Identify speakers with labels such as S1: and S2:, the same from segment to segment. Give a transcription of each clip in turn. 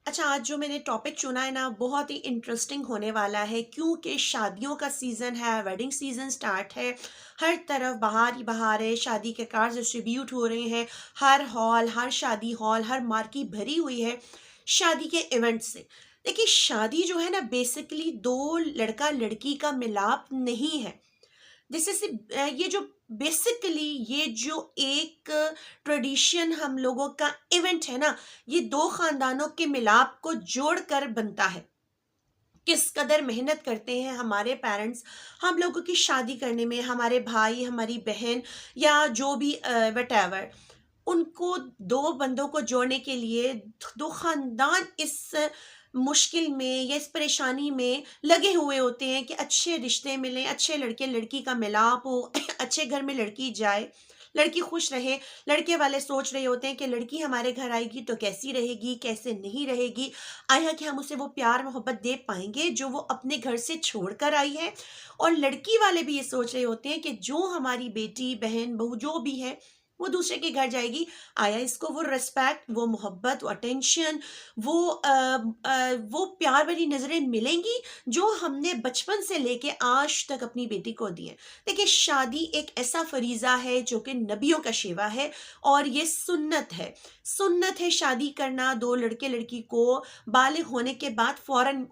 S1: अच्छा, आज जो मैंने टॉपिक चुना है ना, बहुत ही इंटरेस्टिंग होने वाला है क्योंकि शादियों का सीज़न है, वेडिंग सीज़न स्टार्ट है। हर तरफ बाहर ही बाहर है, शादी के कार्ड्स डिस्ट्रीब्यूट हो रहे हैं। हर हॉल, हर शादी हॉल, हर मार्केट भरी हुई है शादी के इवेंट से। देखिए, शादी जो है ना, बेसिकली दो लड़का लड़की का मिलाप नहीं है। दिस इज ये जो बेसिकली ये जो एक ट्रेडिशन हम लोगों का इवेंट है ना, ये दो खानदानों के मिलाप को जोड़कर बनता है। किस कदर मेहनत करते हैं हमारे पेरेंट्स हम लोगों की शादी करने में, हमारे भाई, हमारी बहन या जो भी वटेवर, उनको दो बंदों को जोड़ने के लिए दो खानदान इस मुश्किल में या इस परेशानी में लगे हुए होते हैं कि अच्छे रिश्ते मिलें, अच्छे लड़के लड़की का मिलाप हो, अच्छे घर में लड़की जाए, लड़की खुश रहे। लड़के वाले सोच रहे होते हैं कि लड़की हमारे घर आएगी तो कैसी रहेगी, कैसे नहीं रहेगी, आया कि हम उसे वो प्यार मोहब्बत दे पाएंगे जो वो अपने घर से छोड़ कर आई है। और लड़की वाले भी ये सोच रहे होते हैं कि जो हमारी बेटी बहन बहू जो भी है वो दूसरे के घर जाएगी, आया इसको वो रिस्पेक्ट, वो मोहब्बत, वो अटेंशन, वो प्यार भरी नजरें मिलेंगी जो हमने बचपन से लेके आज तक अपनी बेटी को दी है। देखिए, शादी एक ऐसा फरीजा है जो कि नबियों का शेवा है और ये सुन्नत है। सुन्नत है शादी करना, दो लड़के लड़की को बालिग होने के बाद फौरन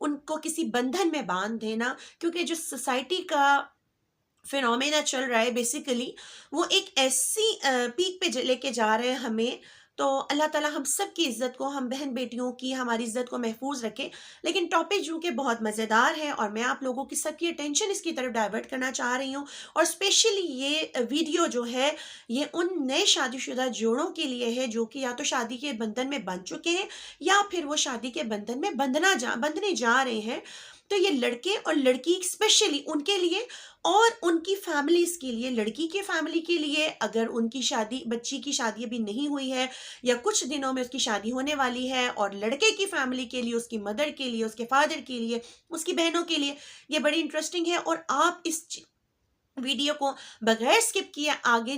S1: उनको किसी बंधन में बांध देना, क्योंकि जो सोसाइटी का फिनोमेना चल रहा है बेसिकली, वो एक ऐसी पीक पे लेके जा रहे हैं हमें। तो अल्लाह ताला हम सब की इज्जत को, हम बहन बेटियों की हमारी इज्जत को महफूज रखे। लेकिन टॉपिक जो कि बहुत मज़ेदार है और मैं आप लोगों की सबकी अटेंशन इसकी तरफ डाइवर्ट करना चाह रही हूँ। और स्पेशली ये वीडियो जो है, ये उन नए शादीशुदा जोड़ों के लिए है जो कि या तो शादी के बंधन में बंध चुके हैं या फिर वो शादी के बंधन में बंधने जा रहे हैं। तो ये लड़के और लड़की स्पेशली उनके लिए और उनकी फैमिलीज के लिए, लड़की के फैमिली के लिए, अगर उनकी शादी, बच्ची की शादी अभी नहीं हुई है या कुछ दिनों में उसकी शादी होने वाली है, और लड़के की फैमिली के लिए, उसकी मदर के लिए, उसके फादर के लिए, उसकी बहनों के लिए, ये बड़ी इंटरेस्टिंग है। और आप इस वीडियो को बगैर स्किप किए आगे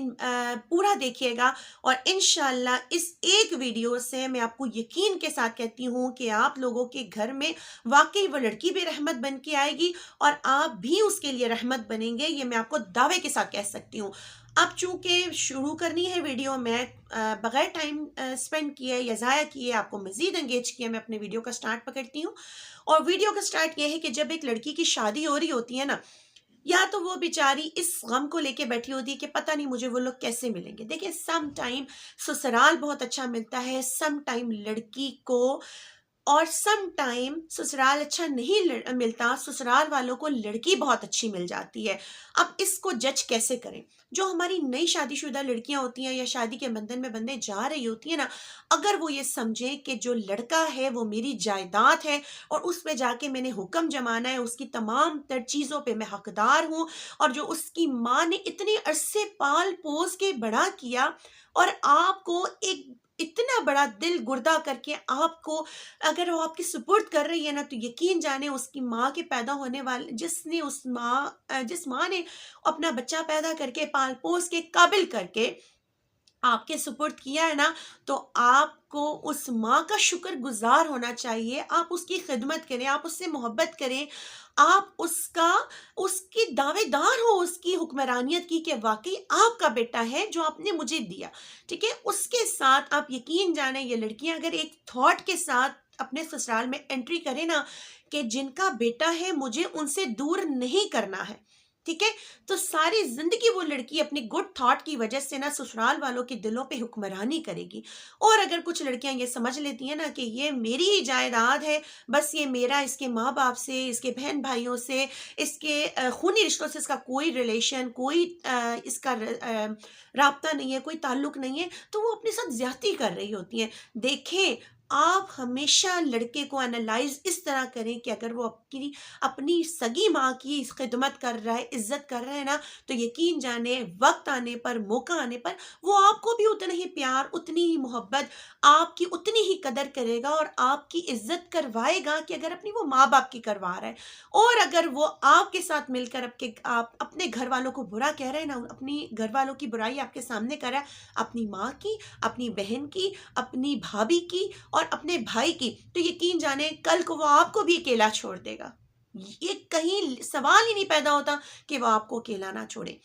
S1: पूरा देखिएगा। और इंशाल्लाह इस एक वीडियो से मैं आपको यकीन के साथ कहती हूँ कि आप लोगों के घर में वाकई वो लड़की भी रहमत बन के आएगी और आप भी उसके लिए रहमत बनेंगे, ये मैं आपको दावे के साथ कह सकती हूँ। अब चूंकि शुरू करनी है वीडियो, मैं बगैर टाइम स्पेंड किए या ज़ाया किए आपको मज़ीद एंगेज किए मैं अपने वीडियो का स्टार्ट पकड़ती हूँ। और वीडियो का स्टार्ट ये है कि जब एक लड़की की शादी हो रही होती है ना, या तो वो बेचारी इस गम को लेके बैठी होती है कि पता नहीं मुझे वो लोग कैसे मिलेंगे। देखिए, सम टाइम ससुराल बहुत अच्छा मिलता है, सम टाइम लड़की को, और सम टाइम ससुराल अच्छा नहीं मिलता, ससुराल वालों को लड़की बहुत अच्छी मिल जाती है। अब इसको जज कैसे करें? जो हमारी नई शादीशुदा लड़कियां होती हैं या शादी के बंधन में बंधने जा रही होती है ना, अगर वो ये समझें कि जो लड़का है वो मेरी जायदाद है और उस पे जाके मैंने हुक्म जमाना है, उसकी तमाम तर चीज़ों पे मैं हकदार हूँ, और जो उसकी माँ ने इतने अरसे पाल पोस के बड़ा किया और आपको एक इतना बड़ा दिल गुर्दा करके आपको, अगर वो आपकी सुपुर्द कर रही है ना, तो यकीन जाने उसकी माँ के पैदा होने वाले, जिस माँ ने अपना बच्चा पैदा करके पाल पोस के काबिल करके आपके सुपुर्द किया है ना, तो आपको उस माँ का शुक्रगुजार होना चाहिए। आप उसकी खिदमत करें, आप उससे मोहब्बत करें, आप उसकी दावेदार हो उसकी हुक्मरानियत की कि वाकई आपका बेटा है जो आपने मुझे दिया। ठीक है, उसके साथ आप यकीन जाने, ये लड़कियां अगर एक थॉट के साथ अपने ससुराल में एंट्री करें ना कि जिनका बेटा है मुझे उनसे दूर नहीं करना है, ठीक है, तो सारी जिंदगी वो लड़की अपनी गुड थॉट की वजह से ना ससुराल वालों के दिलों पे हुक्मरानी करेगी। और अगर कुछ लड़कियां ये समझ लेती हैं ना कि ये मेरी ही जायदाद है, बस ये मेरा, इसके माँ बाप से, इसके बहन भाइयों से, इसके खूनी रिश्तों से इसका कोई रिलेशन, कोई इसका राब्ता नहीं है, कोई ताल्लुक नहीं है, तो वो अपने साथ ज्यादती कर रही होती हैं। देखें, आप हमेशा लड़के को एनालाइज इस तरह करें कि अगर वो अपनी सगी माँ की खिदमत कर रहा है, इज्जत कर रहा है ना, तो यकीन जाने वक्त आने पर, मौका आने पर वो आपको भी उतना ही प्यार, उतनी ही मोहब्बत, आपकी उतनी ही कदर करेगा और आपकी इज्जत करवाएगा कि अगर अपनी वो माँ बाप की करवा रहा है। और अगर वो आपके साथ मिलकर आप अपने घर वालों को बुरा कह रहे हैं ना, अपनी घर वालों की बुराई आपके सामने कर रहा है, अपनी माँ की, अपनी बहन की, अपनी भाभी की और और अपने भाई की, तो यकीन जाने कल को वो आपको भी अकेला छोड़ देगा। ये कहीं सवाल ही नहीं पैदा होता कि वो आपको अकेला ना छोड़े।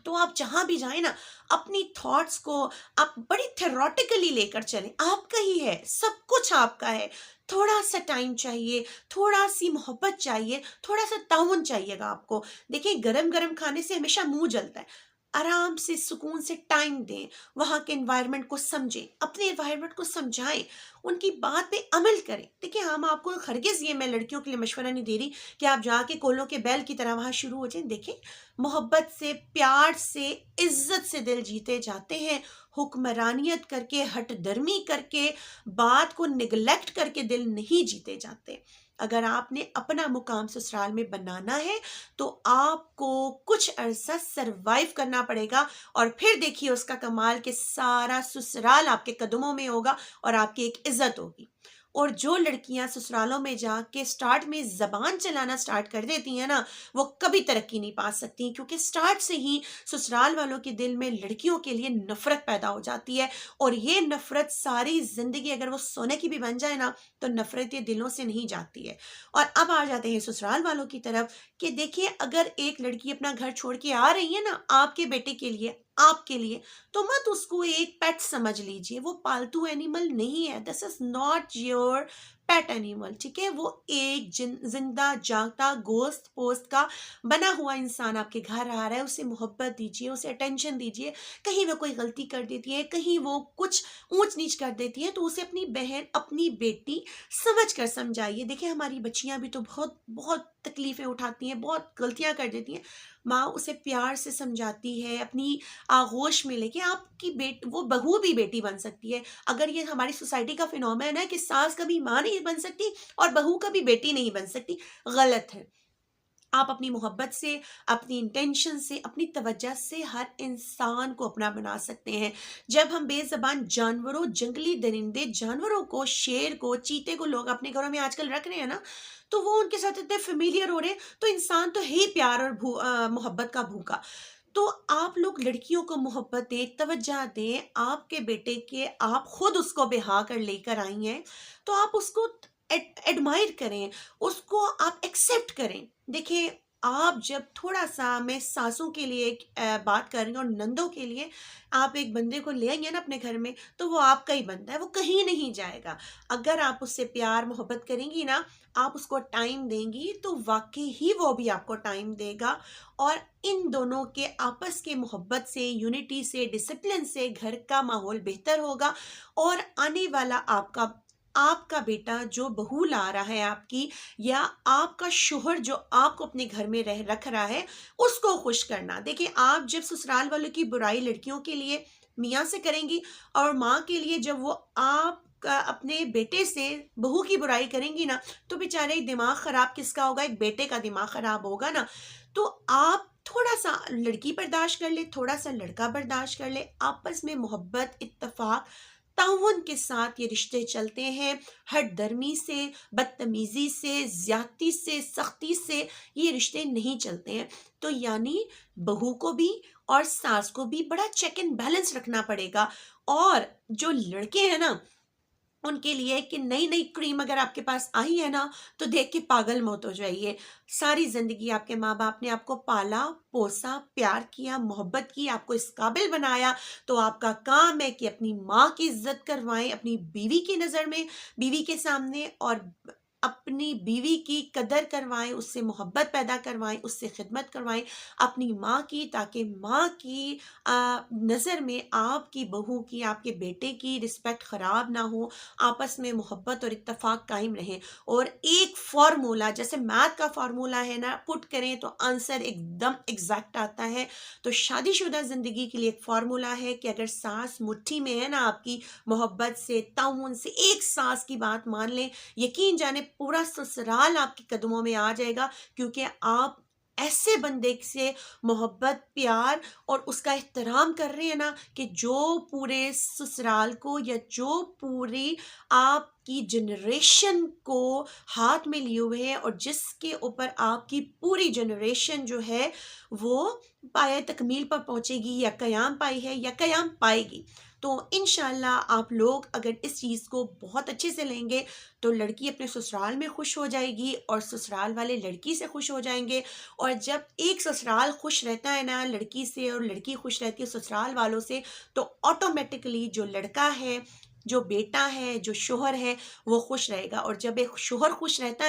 S1: तो आप जहां भी जाएं ना, अपनी थॉट्स को आप बड़ी थेरोटिकली लेकर चलें। आपका ही है, सब कुछ आपका है। थोड़ा सा टाइम चाहिए, थोड़ा सी मोहब्बत चाहिए, थोड़ा सा ताउन चाहिएगा आपको। देखिए, गरम गरम खाने से हमेशा मुंह जलता है। आराम से सुकून से टाइम दें, वहाँ के एनवायरनमेंट को समझें, अपने एनवायरनमेंट को समझाएं, उनकी बात पे अमल करें। देखिए, हम आपको हरगिज़ ये मैं लड़कियों के लिए मशवरा नहीं दे रही कि आप जाके कोलों के बैल की तरह वहाँ शुरू हो जाएं। देखिए, मोहब्बत से, प्यार से, इज्जत से दिल जीते जाते हैं। हुक्मरानियत करके, हट दर्मी करके, बात को निगलेक्ट करके दिल नहीं जीते जाते। अगर आपने अपना मुकाम ससुराल में बनाना है तो आपको कुछ अरसा सरवाइव करना पड़ेगा, और फिर देखिए उसका कमाल कि सारा ससुराल आपके कदमों में होगा और आपकी एक इज्जत होगी। और जो लड़कियां ससुरालों में जाके स्टार्ट में जबान चलाना स्टार्ट कर देती हैं ना, वो कभी तरक्की नहीं पा सकती, क्योंकि स्टार्ट से ही ससुराल वालों के दिल में लड़कियों के लिए नफरत पैदा हो जाती है। और ये नफरत सारी जिंदगी अगर वो सोने की भी बन जाए ना, तो नफरत ये दिलों से नहीं जाती है। और अब आ जाते हैं ससुराल वालों की तरफ कि देखिए, अगर एक लड़की अपना घर छोड़ के आ रही है ना आपके बेटे के लिए, आपके लिए, तो मत उसको एक पेट समझ लीजिए। वो पालतू एनिमल नहीं है। This is not your pet animal, ठीक है? वो एक जिंदा जागता गोश्त पोस्त का बना हुआ इंसान आपके घर आ रहा है। उसे मोहब्बत दीजिए, उसे अटेंशन दीजिए। कहीं वो कोई गलती कर देती है, कहीं वो कुछ ऊंच नीच कर देती है, तो उसे अपनी बहन, अपनी बेटी समझ कर समझाइए। देखिए, हमारी बच्चियां भी तो बहुत बहुत तकलीफें उठाती हैं, बहुत गलतियां कर देती हैं। माँ उसे प्यार से समझाती है, अपनी आगोश में लेके। आपकी वो बहू भी बेटी बन सकती है। अगर ये हमारी सोसाइटी का फिनोमेना है कि सास कभी माँ नहीं बन सकती और बहू कभी बेटी नहीं बन सकती, गलत है। आप अपनी मोहब्बत से, अपनी इंटेंशन से, अपनी तवज्जो से हर इंसान को अपना बना सकते हैं। जब हम बेज़बान जानवरों, जंगली दरिंदे जानवरों को, शेर को, चीते को लोग अपने घरों में आजकल रख रहे हैं ना, तो वो उनके साथ इतने फेमिलियर हो रहे हैं, तो इंसान तो है ही प्यार और मोहब्बत का भूखा। तो आप लोग लड़कियों को मोहब्बत दें, तवज्जो दें। आपके बेटे के आप खुद उसको ब्याह कर लेकर आई हैं, तो आप उसको एडमायर करें, उसको आप एक्सेप्ट करें। देखिए, आप जब थोड़ा सा, मैं सासों के लिए बात कर रही हूँ और नंदों के लिए, आप एक बंदे को ले आएंगे ना अपने घर में, तो वो आपका ही बंदा है, वो कहीं नहीं जाएगा। अगर आप उससे प्यार मोहब्बत करेंगी ना, आप उसको टाइम देंगी, तो वाकई ही वो भी आपको टाइम देगा। और इन दोनों के आपस के मोहब्बत से, यूनिटी से, डिसिप्लिन से घर का माहौल बेहतर होगा। और आने वाला आपका आपका बेटा जो बहू ला रहा है आपकी, या आपका शोहर जो आपको अपने घर में रख रहा है, उसको खुश करना। देखिए, आप जब ससुराल वालों की बुराई लड़कियों के लिए मियाँ से करेंगी, और माँ के लिए जब वो आप अपने बेटे से बहू की बुराई करेंगी ना, तो बेचारे दिमाग खराब किसका होगा? एक बेटे का दिमाग खराब होगा ना। तो आप थोड़ा सा लड़की बर्दाश्त कर ले, थोड़ा सा लड़का बर्दाश्त कर ले। आपस में मोहब्बत, इत्तेफाक, ताउन के साथ ये रिश्ते चलते हैं। हट दर्मी से, बदतमीजी से, ज्यादती से, सख्ती से ये रिश्ते नहीं चलते हैं। तो यानी बहू को भी और सास को भी बड़ा चेक एंड बैलेंस रखना पड़ेगा। और जो लड़के हैं ना, उनके लिए कि नई नई क्रीम अगर आपके पास आई है ना, तो देख के पागल मत हो जाइए। सारी जिंदगी आपके माँ बाप ने आपको पाला पोसा, प्यार किया, मोहब्बत की, आपको इस काबिल बनाया। तो आपका काम है कि अपनी माँ की इज्जत करवाएं, अपनी बीवी की नज़र में, बीवी के सामने, और अपनी बीवी की कदर करवाएं, उससे मोहब्बत पैदा करवाएं, उससे खिदमत करवाएं अपनी माँ की, ताकि माँ की नज़र में आपकी बहू की, आपके बेटे की रिस्पेक्ट ख़राब ना हो। आपस में मोहब्बत और इत्तेफाक कायम रहें। और एक फार्मूला, जैसे मैथ का फार्मूला है ना, पुट करें तो आंसर एकदम एग्जैक्ट आता है। तो शादीशुदा ज़िंदगी के लिए एक फार्मूला है कि अगर सास मुट्ठी में है ना आपकी, मोहब्बत से, ताउन से, एक सास की बात मान लें, यकीन जाने पूरा ससुराल आपके कदमों में आ जाएगा। क्योंकि आप ऐसे बंदे से मोहब्बत, प्यार और उसका एहतराम कर रहे हैं ना, कि जो पूरे ससुराल को, या जो पूरी आपकी जनरेशन को हाथ में लिए हुए हैं, और जिसके ऊपर आपकी पूरी जनरेशन जो है वो पाए तकमील पर पहुंचेगी, या कयाम पाई है, या कयाम पाएगी। तो इंशाल्लाह आप लोग अगर इस चीज़ को बहुत अच्छे से लेंगे तो लड़की अपने ससुराल में खुश हो जाएगी और ससुराल वाले लड़की से खुश हो जाएंगे। और जब एक ससुराल खुश रहता है ना लड़की से और लड़की खुश रहती है ससुराल वालों से, तो ऑटोमेटिकली जो लड़का है, जो बेटा है, जो शोहर है, वो खुश रहेगा। और जब एक शोहर खुश रहता है